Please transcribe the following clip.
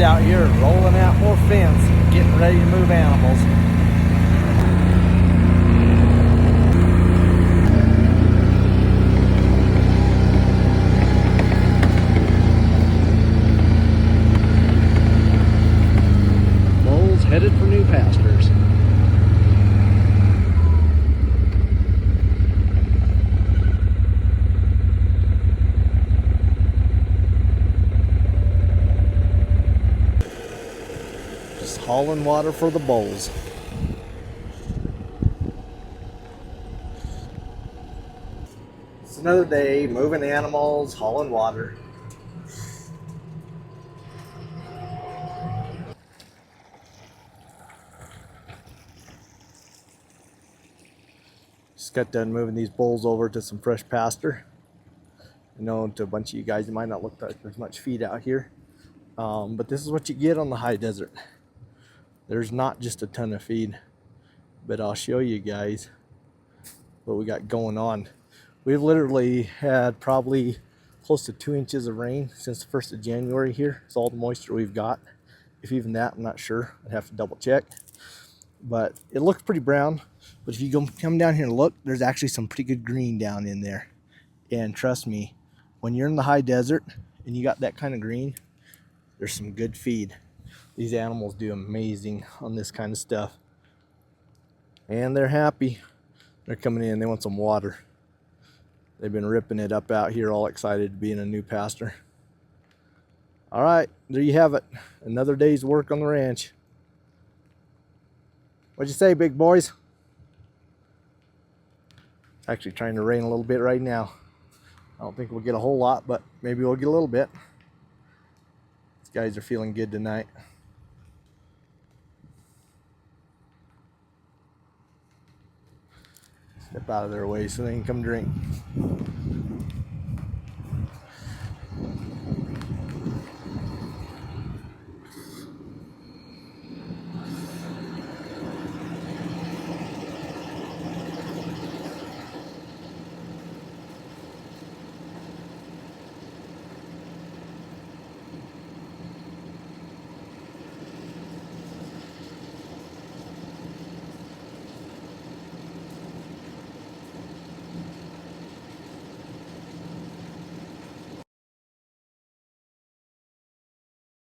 out here rolling out more fence, getting ready to move animals. Bulls headed for new pastures. Just hauling water for the bulls. It's another day moving animals, hauling water. Just got done moving these bulls over to some fresh pasture. I know to a bunch of you guys, it might not look like there's much feed out here, but this is what you get on the high desert. There's not just a ton of feed, but I'll show you guys what we got going on. We've literally had probably close to 2 inches of rain since the 1st of January here. It's all the moisture we've got. If even that, I'm not sure. I'd have to double check. But it looks pretty brown. But if you come down here and look, there's actually some pretty good green down in there. And trust me, when you're in the high desert and you got that kind of green, there's some good feed. These animals do amazing on this kind of stuff. And they're happy. They're coming in, they want some water. They've been ripping it up out here, all excited to be in a new pasture. All right, there you have it. Another day's work on the ranch. What'd you say, big boys? It's actually trying to rain a little bit right now. I don't think we'll get a whole lot, but maybe we'll get a little bit. These guys are feeling good tonight. Step out of their way so they can come drink.